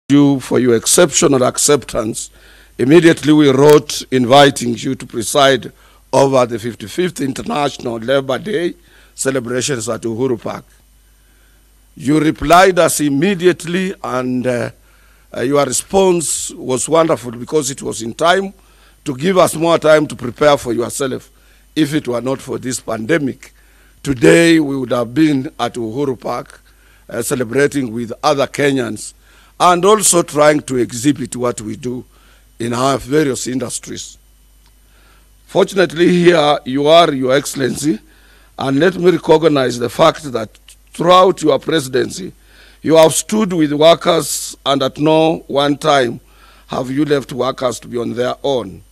you for your exceptional acceptance. Immediately we wrote inviting you to preside over the 55th International Labour Day celebrations at Uhuru Park. You replied us immediately, and your response was wonderful because it was in time to give us more time to prepare for yourself. If it were not for this pandemic, today we would have been at Uhuru Park celebrating with other Kenyans and also trying to exhibit what we do in our various industries. Fortunately, here you are, Your Excellency, and let me recognize the fact that throughout your presidency, you have stood with workers, and at no one time have you left workers to be on their own.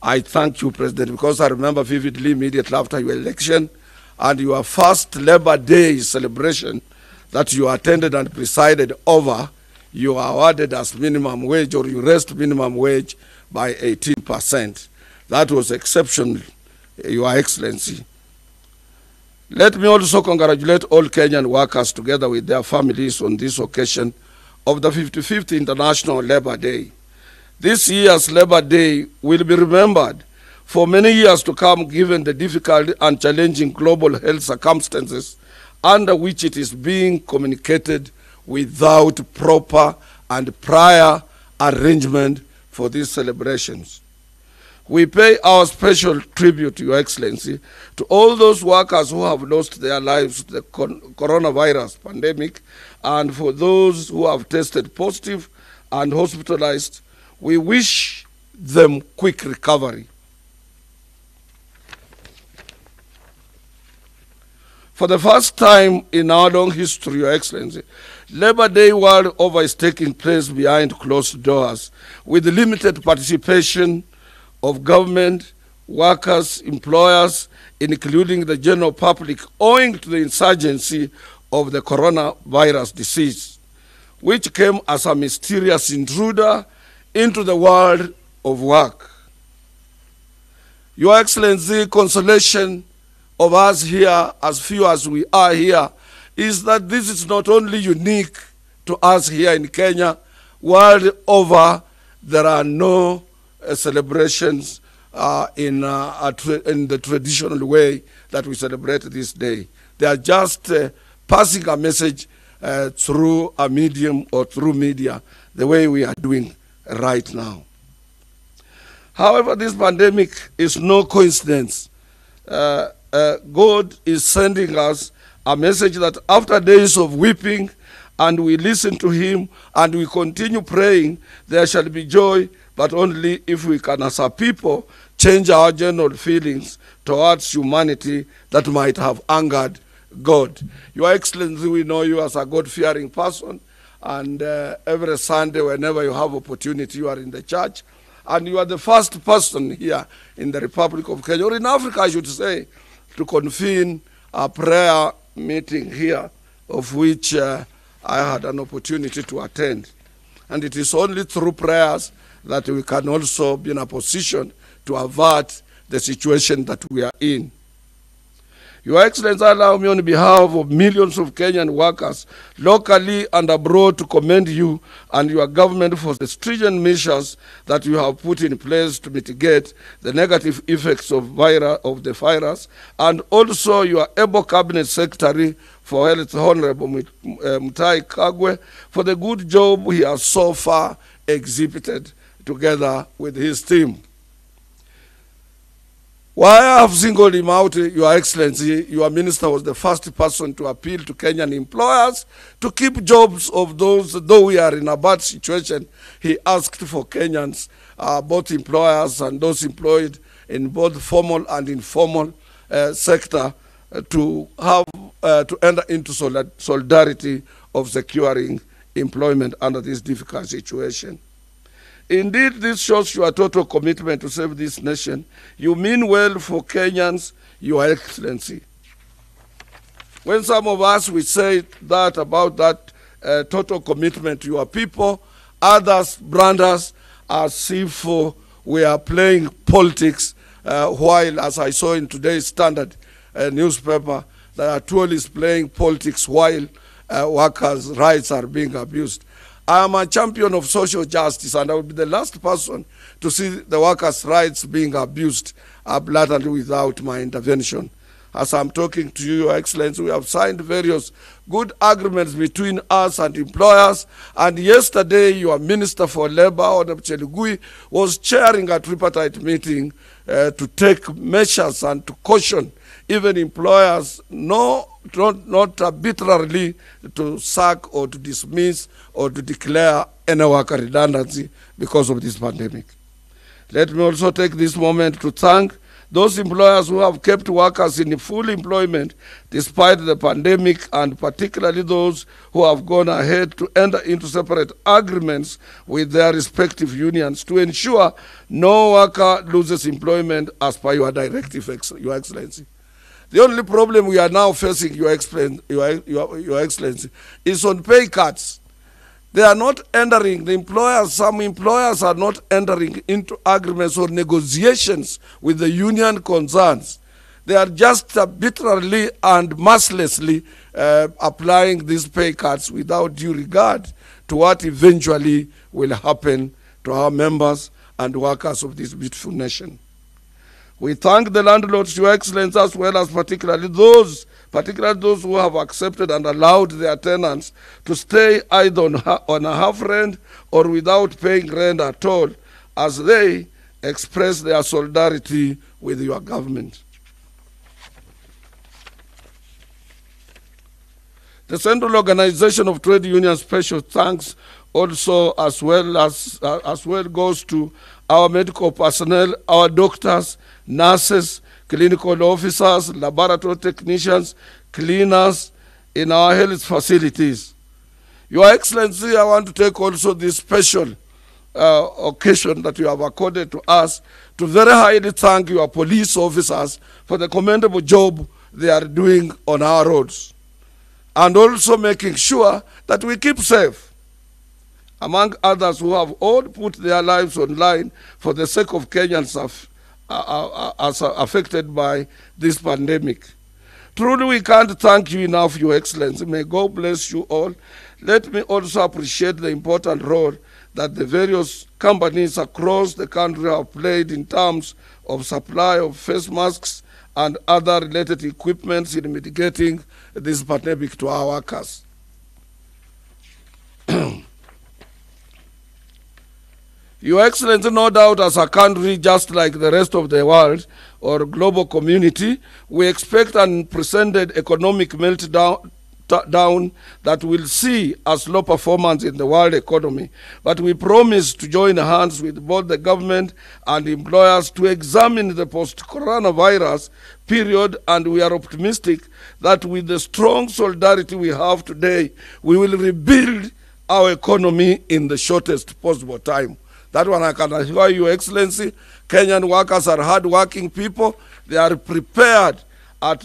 I thank you, President, because I remember vividly immediately after your election and your first Labor Day celebration that you attended and presided over, you are awarded as minimum wage, or you raised minimum wage by 18%. That was exceptional, Your Excellency. Let me also congratulate all Kenyan workers together with their families on this occasion of the 55th International Labour Day. This year's Labour Day will be remembered for many years to come, given the difficult and challenging global health circumstances under which it is being communicated without proper and prior arrangement for these celebrations. We pay our special tribute, Your Excellency, to all those workers who have lost their lives to the coronavirus pandemic, and for those who have tested positive and hospitalized. We wish them quick recovery. For the first time in our long history, Your Excellency, Labor Day world over is taking place behind closed doors with limited participation of government, workers, employers, including the general public, owing to the insurgency of the coronavirus disease, which came as a mysterious intruder into the world of work. Your Excellency, consolation of us here, as few as we are here, is that this is not only unique to us here in Kenya. World over, there are no celebrations in the traditional way that we celebrate this day. They are just passing a message through a medium or through media, the way we are doing right now. However, this pandemic is no coincidence. God is sending us a message that after days of weeping, and we listen to him and we continue praying, there shall be joy, but only if we can, as a people, change our general feelings towards humanity that might have angered God. Your Excellency, we know you as a God-fearing person, and every Sunday, whenever you have opportunity, you are in the church, and you are the first person here in the Republic of Kenya, or in Africa, I should say, to convene a prayer meeting here, of which I had an opportunity to attend. And it is only through prayers that we can also be in a position to avert the situation that we are in. Your Excellency, allow me on behalf of millions of Kenyan workers, locally and abroad, to commend you and your government for the stringent measures that you have put in place to mitigate the negative effects of the virus, and also your able Cabinet Secretary for Health, Honorable Mutahi Kagwe, for the good job he has so far exhibited together with his team. Why I have singled him out, Your Excellency, your minister was the first person to appeal to Kenyan employers to keep jobs of those, though we are in a bad situation. He asked for Kenyans, both employers and those employed in both formal and informal sector, to enter into solidarity of securing employment under this difficult situation. Indeed, this shows your total commitment to save this nation. You mean well for Kenyans, Your Excellency. When some of us, we say that about that total commitment to your people, others brand us as if we are playing politics, while, as I saw in today's Standard newspaper, that Atwoli is playing politics while workers' rights are being abused. I am a champion of social justice, and I will be the last person to see the workers' rights being abused blatantly without my intervention. As I'm talking to you, Your Excellency, we have signed various good agreements between us and employers. And yesterday, your Minister for Labor, Honorable Chelugui, was chairing a tripartite meeting to take measures and to caution even employers not arbitrarily to sack or to dismiss or to declare any worker redundancy because of this pandemic. Let me also take this moment to thank those employers who have kept workers in full employment despite the pandemic, and particularly those who have gone ahead to enter into separate agreements with their respective unions to ensure no worker loses employment as per your directive, Your Excellency. The only problem we are now facing, Your Excellency, is on pay cuts. They are not entering, some employers are not entering into agreements or negotiations with the union concerns. They are just arbitrarily and mercilessly applying these pay cuts without due regard to what eventually will happen to our members and workers of this beautiful nation. We thank the landlords, Your Excellency, as well as particularly those who have accepted and allowed their tenants to stay either on a half rent or without paying rent at all, as they express their solidarity with your government. The Central Organization of Trade Unions special thanks also as well goes to our medical personnel, our doctors, nurses, clinical officers, laboratory technicians, cleaners in our health facilities. Your Excellency, I want to take also this special occasion that you have accorded to us to very highly thank your police officers for the commendable job they are doing on our roads, and also making sure that we keep safe, among others who have all put their lives on line for the sake of Kenyans affected by this pandemic. Truly, we can't thank you enough, Your Excellency. May God bless you all. Let me also appreciate the important role that the various companies across the country have played in terms of supply of face masks and other related equipments in mitigating this pandemic to our workers. Your Excellency, no doubt as a country just like the rest of the world or global community, we expect an unprecedented economic meltdown that will see a slow performance in the world economy. But we promise to join hands with both the government and employers to examine the post-coronavirus period, and we are optimistic that with the strong solidarity we have today, we will rebuild our economy in the shortest possible time. That one I can assure you, Excellency. Kenyan workers are hard-working people. They are prepared at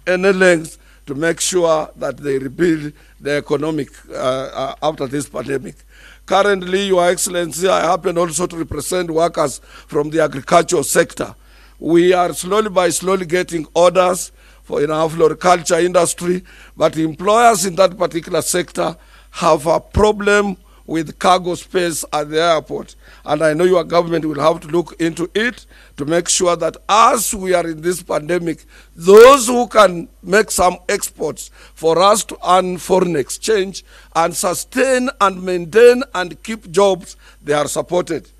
any length to make sure that they rebuild the economic after this pandemic. Currently, Your Excellency, I happen also to represent workers from the agricultural sector. We are slowly getting orders for in our floriculture industry, but employers in that particular sector have a problem with cargo space at the airport. And I know your government will have to look into it to make sure that as we are in this pandemic, those who can make some exports for us to earn foreign exchange and sustain and maintain and keep jobs, they are supported.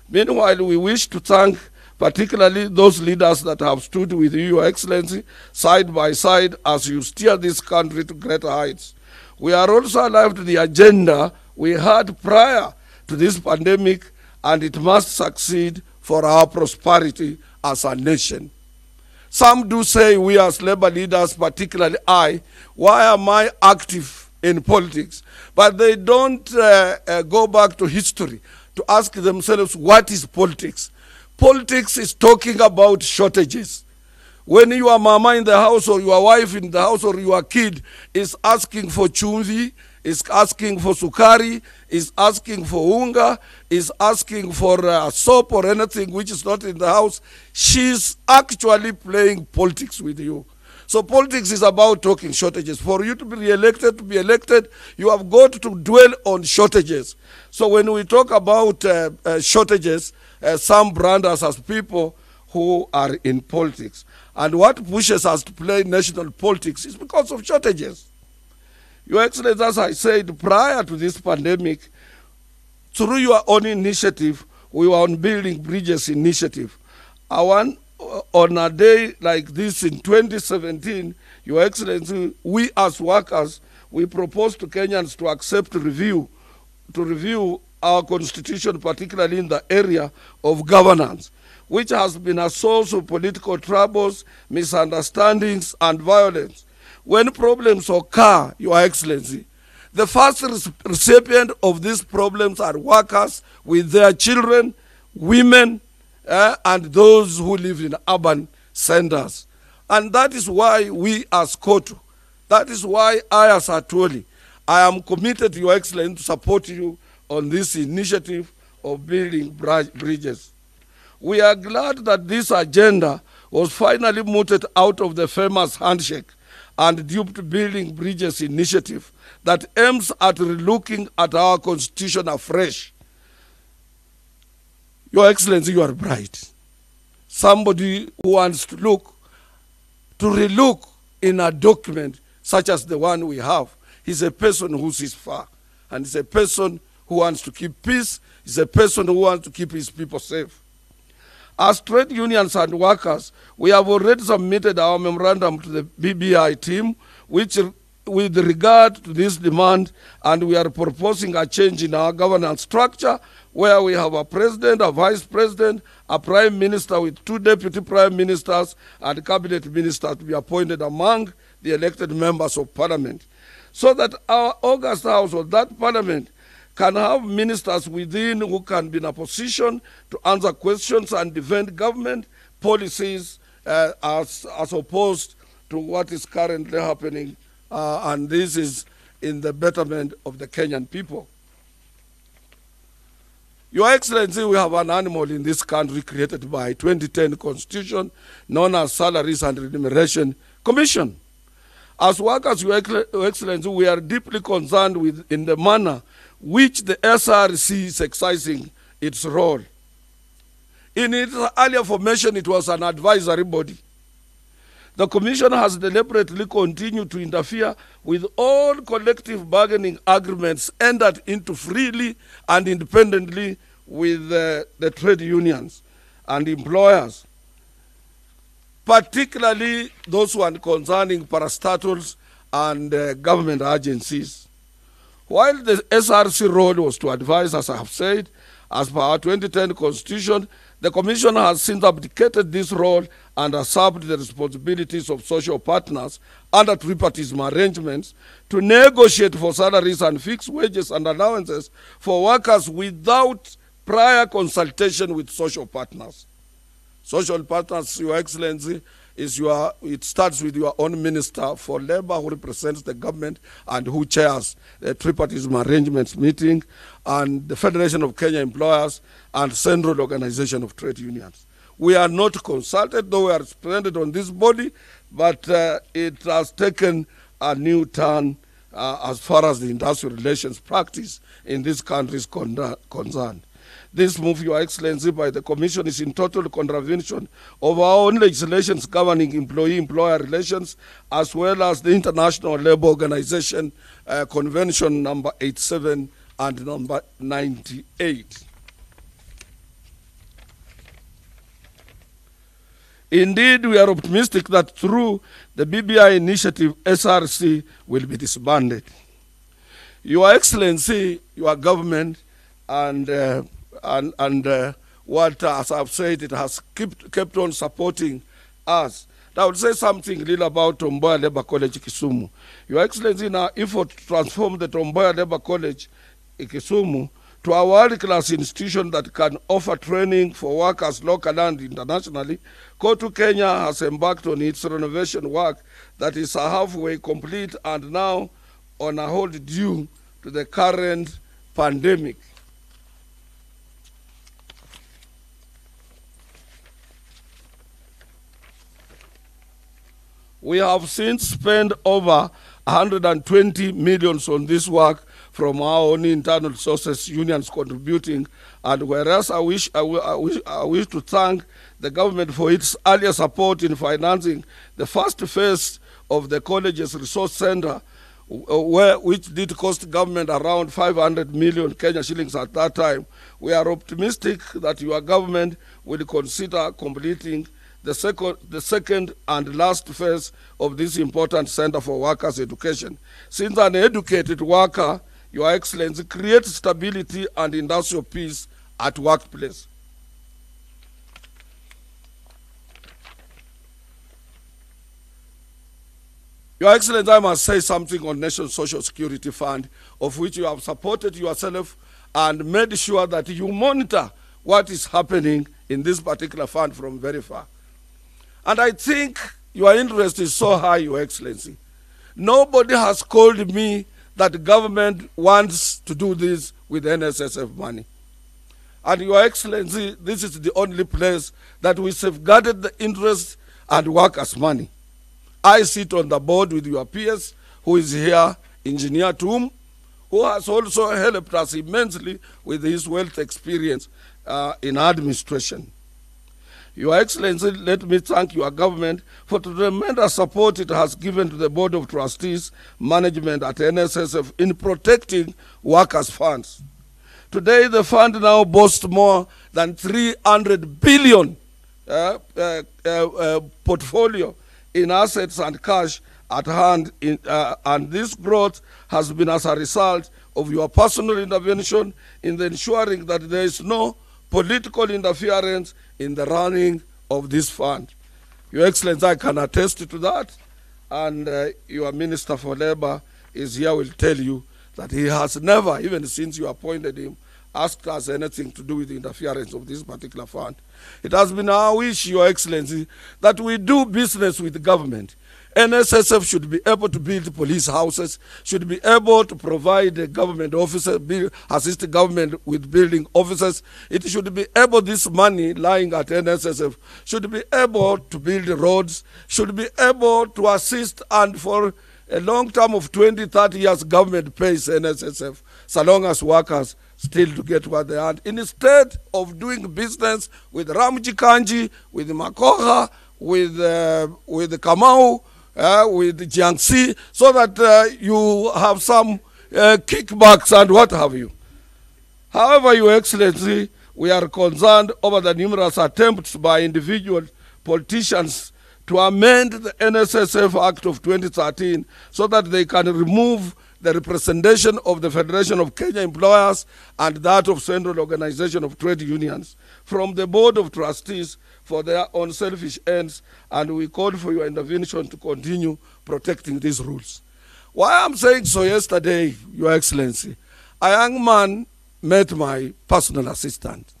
Meanwhile, we wish to thank particularly those leaders that have stood with you, Your Excellency, side by side as you steer this country to greater heights. We are also alive to the agenda we had prior to this pandemic, and it must succeed for our prosperity as a nation. Some do say we as labor leaders, particularly I, why am I active in politics? But they don't go back to history to ask themselves, what is politics? Politics is talking about shortages. When your mama in the house or your wife in the house or your kid is asking for chumvi, is asking for sukari, is asking for unga, is asking for soap or anything which is not in the house, she's actually playing politics with you. So politics is about talking shortages. For you to be elected, you have got to dwell on shortages. So when we talk about shortages, some brand us as people who are in politics. And what pushes us to play national politics is because of shortages. Your Excellency, as I said, prior to this pandemic, through your own initiative, we were on Building Bridges initiative. On a day like this in 2017, Your Excellency, we as workers, we proposed to Kenyans to accept to review our constitution, particularly in the area of governance, which has been a source of political troubles, misunderstandings, and violence. When problems occur, Your Excellency, the first recipient of these problems are workers with their children, women, and those who live in urban centers. And that is why we as COTU, that is why I as Atwoli, I am committed, Your Excellency, to support you on this initiative of building bridges. We are glad that this agenda was finally mooted out of the famous handshake and duped Building Bridges initiative that aims at relooking at our constitution afresh. Your Excellency, you are bright. Somebody who wants to relook in a document such as the one we have, he's a person who sees far, and he's a person who wants to keep peace, he's a person who wants to keep his people safe. As trade unions and workers, we have already submitted our memorandum to the BBI team, which with regard to this demand, and we are proposing a change in our governance structure where we have a president, a vice president, a prime minister with 2 deputy prime ministers and cabinet ministers to be appointed among the elected members of parliament, so that our August House or that parliament can have ministers within who can be in a position to answer questions and defend government policies as opposed to what is currently happening, and this is in the betterment of the Kenyan people. Your Excellency, we have an animal in this country created by 2010 Constitution known as Salaries and Remuneration Commission. As workers, Your Excellency, we are deeply concerned with in the manner which the SRC is exercising its role. In its earlier formation, it was an advisory body. The Commission has deliberately continued to interfere with all collective bargaining agreements entered into freely and independently with the trade unions and employers, particularly those who are concerning parastatals and government agencies. While the SRC role was to advise, as I have said, as per our 2010 Constitution, the Commission has since abdicated this role and usurped the responsibilities of social partners under tripartism arrangements to negotiate for salaries and fixed wages and allowances for workers without prior consultation with social partners. Social partners, Your Excellency, it starts with your own Minister for Labor who represents the government and who chairs the tripartism arrangements meeting, and the Federation of Kenya Employers and Central Organization of Trade Unions. We are not consulted, though we are represented on this body, but it has taken a new turn as far as the industrial relations practice in this country is concerned. This move, Your Excellency, by the Commission is in total contravention of our own legislations governing employee-employer relations, as well as the International Labour Organization Convention number 87 and number 98. Indeed, we are optimistic that through the BBI initiative, SRC will be disbanded. Your Excellency, your government, and what, as I've said, it has kept on supporting us. I would say something little about Tom Mboya Labour College Kisumu. Your Excellency, in our effort to transform the Tom Mboya Labour College Kisumu to a world-class institution that can offer training for workers locally and internationally, COTU Kenya has embarked on its renovation work that is halfway complete and now on a hold due to the current pandemic. We have since spent over 120 million on this work from our own internal resources, unions contributing. And whereas I wish to thank the government for its earlier support in financing the first phase of the college's resource center, which did cost government around 500 million Kenya shillings at that time. We are optimistic that your government will consider completing the second and last phase of this important center for workers' education. Since an educated worker, Your Excellency, creates stability and industrial peace at workplace. Your Excellency, I must say something on National Social Security Fund, of which you have supported yourself and made sure that you monitor what is happening in this particular fund from very far. And I think your interest is so high, Your Excellency. Nobody has called me that the government wants to do this with NSSF money. And Your Excellency, this is the only place that we safeguarded the interest and workers' money. I sit on the board with your peers, who is here, Engineer Tum, who has also helped us immensely with his wealth experience in administration. Your Excellency, let me thank your government for the tremendous support it has given to the Board of Trustees management at NSSF in protecting workers' funds. Today, the fund now boasts more than 300 billion portfolio in assets and cash at hand, and this growth has been as a result of your personal intervention in the ensuring that there is no political interference in the running of this fund. Your Excellency, I can attest to that, and your Minister for Labor is here, will tell you that he has never, even since you appointed him, asked us anything to do with the interference of this particular fund. It has been our wish, Your Excellency, that we do business with the government. NSSF should be able to build police houses, should be able to provide government officers, assist the government with building offices. It should be able, this money lying at NSSF, should be able to build roads, should be able to assist, and for a long term of 20, 30 years, government pays NSSF, so long as workers still to get what they want. Instead of doing business with Ramji Kanji, with Makoha, with Kamau, with Jiangxi, so that you have some kickbacks and what have you. However, Your Excellency, we are concerned over the numerous attempts by individual politicians to amend the NSSF Act of 2013 so that they can remove the representation of the Federation of Kenya Employers and that of Central Organization of Trade Unions from the Board of Trustees for their own selfish ends, and we call for your intervention to continue protecting these rules. Why I'm saying so, yesterday, Your Excellency, a young man met my personal assistant,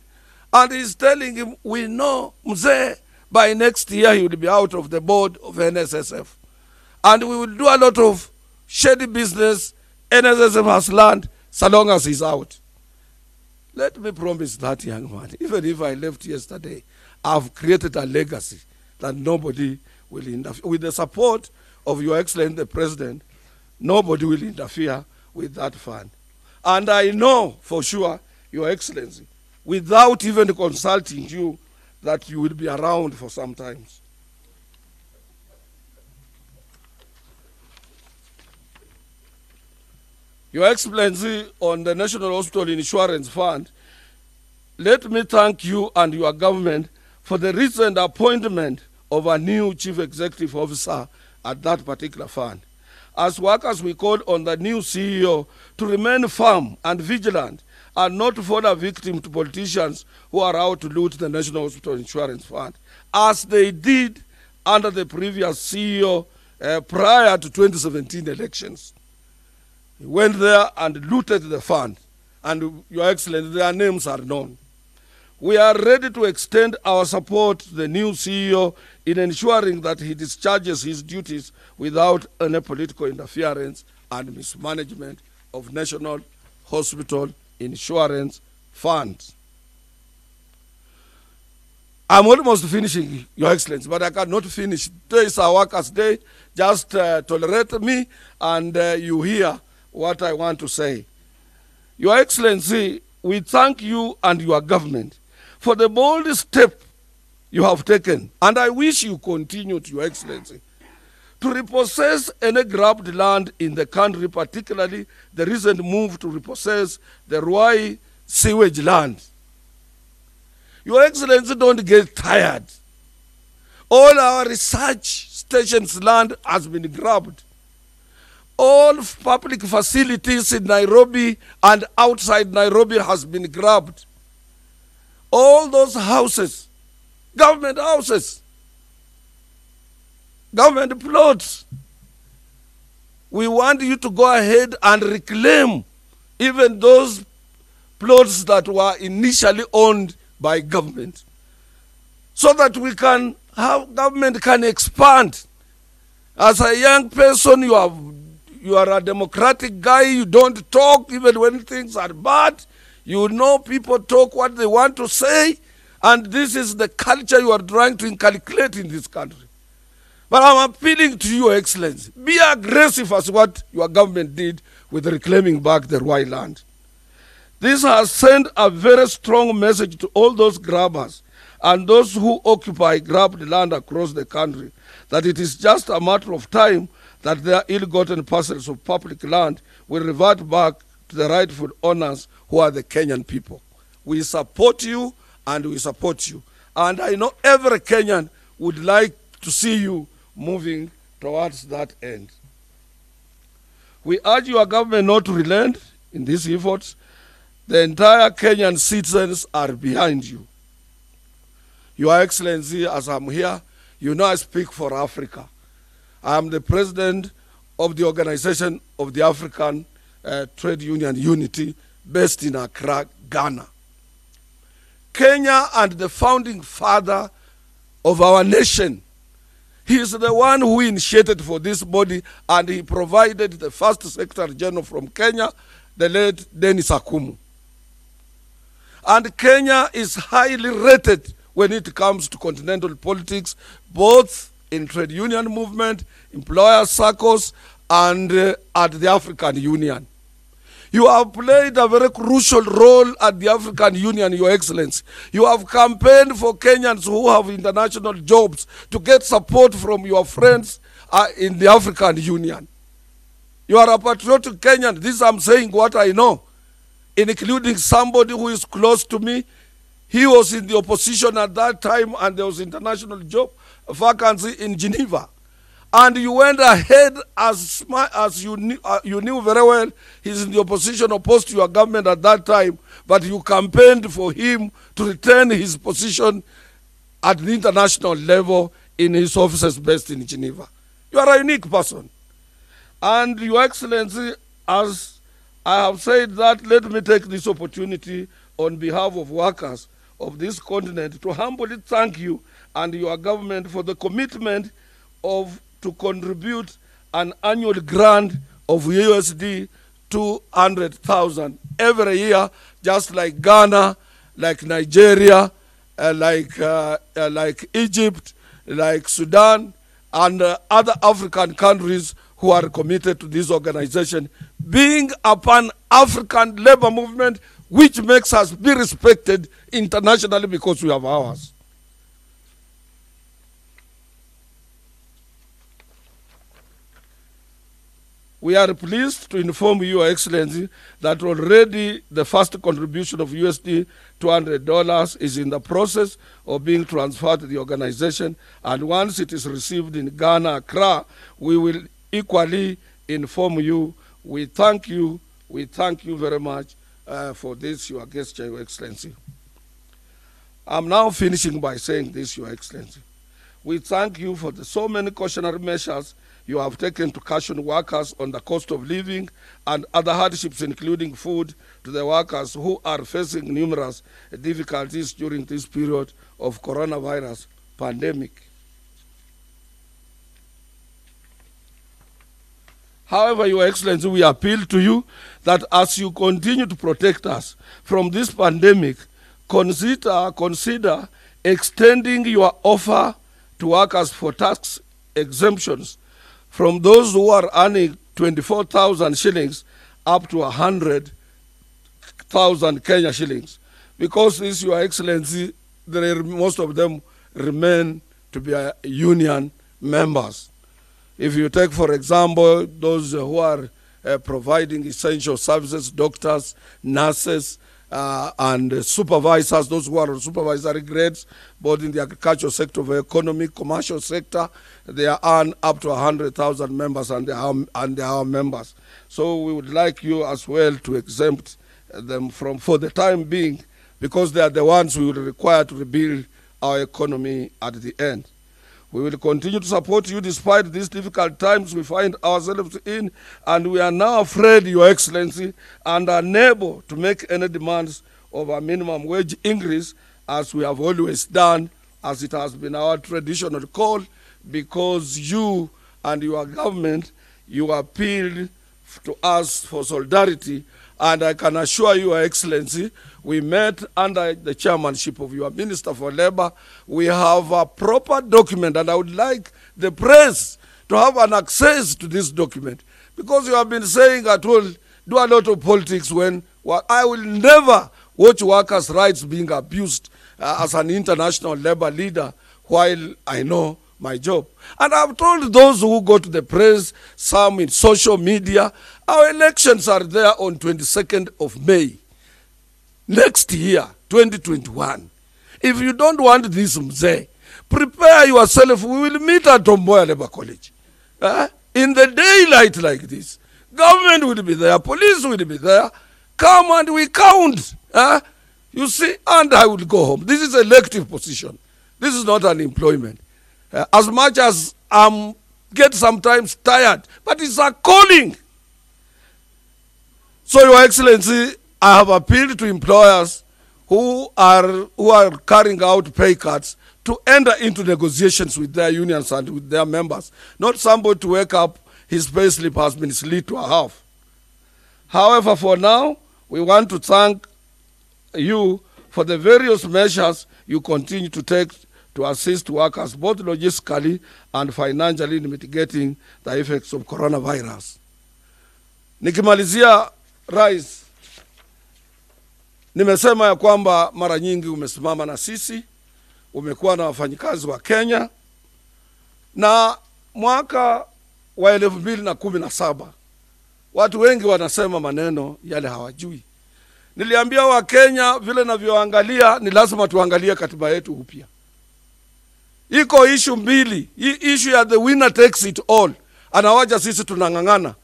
and he's telling him, we know Mzee, by next year he will be out of the board of NSSF, and we will do a lot of shady business NSSF has learned so long as he's out. Let me promise that young man, even if I left yesterday, I've created a legacy that nobody will interfere. With the support of Your Excellency the President, nobody will interfere with that fund. And I know for sure, Your Excellency, without even consulting you, that you will be around for some time. Your Excellency, on the National Hospital Insurance Fund, let me thank you and your government for the recent appointment of a new Chief Executive Officer at that particular fund. As workers, we call on the new CEO to remain firm and vigilant and not fall a victim to politicians who are out to loot the National Hospital Insurance Fund, as they did under the previous CEO prior to 2017 elections. He went there and looted the fund, and Your Excellency, their names are known. We are ready to extend our support to the new CEO in ensuring that he discharges his duties without any political interference and mismanagement of National Hospital Insurance Funds. I'm almost finishing, Your Excellency, but I cannot finish. Today is our workers' day. Just tolerate me and you hear what I want to say. Your Excellency, we thank you and your government for the bold step you have taken, and I wish you continue, Your Excellency, to repossess any grabbed land in the country, particularly the recent move to repossess the Ruai sewage land. Your Excellency, don't get tired. All our research stations' land has been grabbed. All public facilities in Nairobi and outside Nairobi has been grabbed. All those houses, government houses, government plots, we want you to go ahead and reclaim even those plots that were initially owned by government, so that we can have government can expand. As a young person, you are a democratic guy. You don't talk even when things are bad. You know people talk what they want to say, and this is the culture you are trying to inculcate in this country. But I'm appealing to you, Your Excellency, be aggressive as what your government did with reclaiming back the Ruai land. This has sent a very strong message to all those grabbers and those who occupy grabbed land across the country, that it is just a matter of time that their ill-gotten parcels of public land will revert back to the rightful owners, who are the Kenyan people. We support you, and we support you. And I know every Kenyan would like to see you moving towards that end. We urge your government not to relent in these efforts. The entire Kenyan citizens are behind you. Your Excellency, as I'm here, you know I speak for Africa. I am the president of the Organization of the African Trade Union Unity, based in Accra, Ghana. Kenya and the founding father of our nation, he is the one who initiated for this body, and he provided the first Secretary General from Kenya, the late Dennis Akumu. And Kenya is highly rated when it comes to continental politics, both in trade union movement, employer circles, and at the African Union. You have played a very crucial role at the African Union, Your Excellency. You have campaigned for Kenyans who have international jobs to get support from your friends in the African Union. You are a patriotic Kenyan. This I'm saying what I know, including somebody who is close to me. He was in the opposition at that time, and there was international job vacancy in Geneva. And you went ahead as you knew very well he's in the opposition, opposed to your government at that time, but you campaigned for him to retain his position at the international level in his offices based in Geneva. You are a unique person. And Your Excellency, as I have said that, let me take this opportunity on behalf of workers of this continent to humbly thank you and your government for the commitment to contribute an annual grant of USD 200,000 every year, just like Ghana, like Nigeria, like Egypt, like Sudan, and other African countries who are committed to this organization, being a pan-African labor movement which makes us be respected internationally because we have ours. We are pleased to inform you, Your Excellency, that already the first contribution of USD $200 is in the process of being transferred to the organization, and once it is received in Ghana, Accra, we will equally inform you. We thank you very much for this, your gesture, Your Excellency. I'm now finishing by saying this, Your Excellency. We thank you for so many cautionary measures you have taken to caution workers on the cost of living and other hardships, including food, to the workers who are facing numerous difficulties during this period of coronavirus pandemic. However, Your Excellency, we appeal to you that as you continue to protect us from this pandemic, consider extending your offer to workers for tax exemptions from those who are earning 24,000 shillings up to 100,000 Kenya shillings. Because this, Your Excellency, most of them remain to be union members. If you take, for example, those who are providing essential services, doctors, nurses, and supervisors, those who are on supervisory grades, both in the agricultural sector of the economy, commercial sector, they earn up to 100,000 members, and they are members. So we would like you as well to exempt them from, for the time being, because they are the ones we will require to rebuild our economy at the end. We will continue to support you despite these difficult times we find ourselves in, and we are now afraid, Your Excellency, and unable to make any demands of a minimum wage increase, as we have always done, as it has been our traditional call, because you and your government, you appealed to us for solidarity. And I can assure you, Your Excellency, we met under the chairmanship of your Minister for Labor. We have a proper document, and I would like the press to have an access to this document, because you have been saying Atwoli do a lot of politics when I will never watch workers' rights being abused as an international labor leader while I know my job. And I've told those who go to the press, some in social media, our elections are there on 22nd of May. Next year, 2021. If you don't want this, Mzee, prepare yourself. We will meet at Tomboya Labor College. In the daylight like this. Government will be there. Police will be there. Come and we count. You see, and I will go home. This is an elective position. This is not an employment. As much as I get sometimes tired, but it's a calling. So, Your Excellency, I have appealed to employers who are carrying out pay cuts to enter into negotiations with their unions and with their members. Not somebody to wake up, his pay slip has been slit to a half. However, for now, we want to thank you for the various measures you continue to take to assist workers both logistically and financially in mitigating the effects of coronavirus. Nikimalizia, Rais, nimesema ya kwamba mara nyingi umesimama na sisi, umekuwa na wafanyikazi wa Kenya, na mwaka wa 2017 watu wengi wanasema maneno yale hawajui. Niliambia wa Kenya vile navyoangalia ni lazima tuangalie katiba yetu upya. Iko issue mbili, issue ya the winner takes it all, anawaja sisi tunangangana.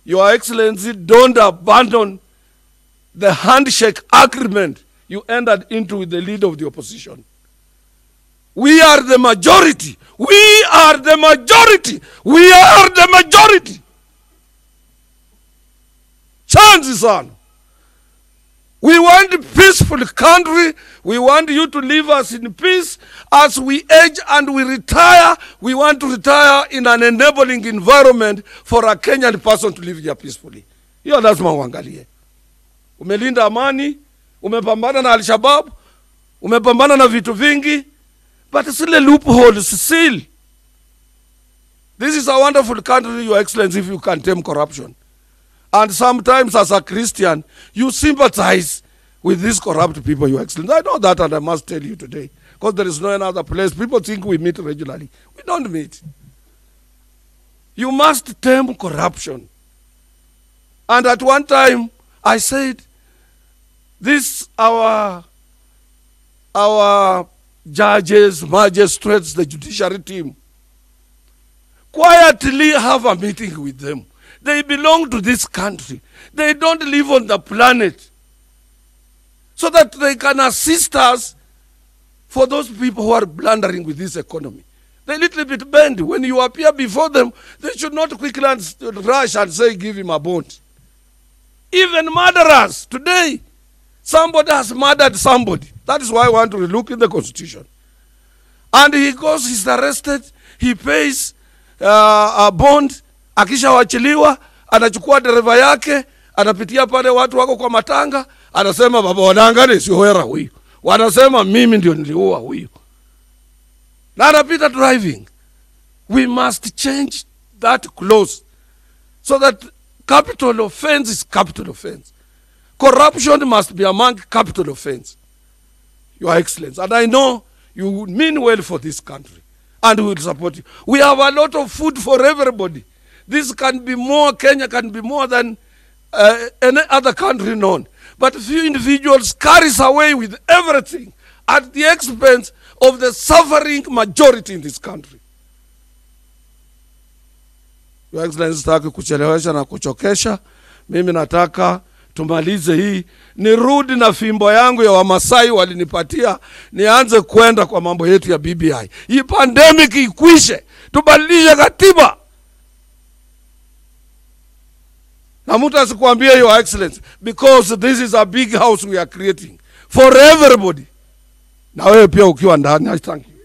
Your Excellency, don't abandon the handshake agreement you entered into with the leader of the opposition. We are the majority. We are the majority. We are the majority. Chances on. We want a peaceful country. We want you to leave us in peace. As we age and we retire, we want to retire in an enabling environment for a Kenyan person to live here peacefully. Hiyo lazima uangalie. Umelinda amani, umepambana na Al-Shabaab, umepambana na vitu vingi, but still a loophole still. This is a wonderful country, Your Excellency, if you can tame corruption. And sometimes as a Christian, you sympathize with these corrupt people, Your Excellency. I know that, and I must tell you today, because there is no another place. People think we meet regularly. We don't meet. You must tame corruption. And at one time, I said, this our judges, magistrates, the judiciary team, quietly have a meeting with them. They belong to this country. They don't live on the planet. So that they can assist us for those people who are blundering with this economy. They little bit bend. When you appear before them, they should not quickly rush and say, give him a bond. Even murderers. Today, somebody has murdered somebody. That is why I want to look in the Constitution. And he goes, he's arrested, he pays a bond, akisha wachiliwa, anachukua dereva yake, anapitia pale watu wako kwa matanga, anasema baba wanangane si hoera huyu. wanasema mimi ndio niliua huyu na anapita driving. We must change that clause so that capital offense is capital offense. Corruption must be among capital offense, Your Excellency. And I know you mean well for this country and we will support you. We have a lot of food for everybody. This can be more, Kenya can be more than any other country known. But few individuals carries away with everything at the expense of the suffering majority in this country. Your Excellency, sitaki kuchelewesha na kuchokesha. Mimi nataka tumalize hii. Nirudi na fimbo yangu ya Wamasai walinipatia. Nianze kwenda kwa mambo yetu ya BBI. Hii pandemic ikwishe. Tubadilishe katiba. Na mtu asikuambie, Your Excellency, because this is a big house we are creating for everybody. Na wewe pia ukiwa ndani. I thank you.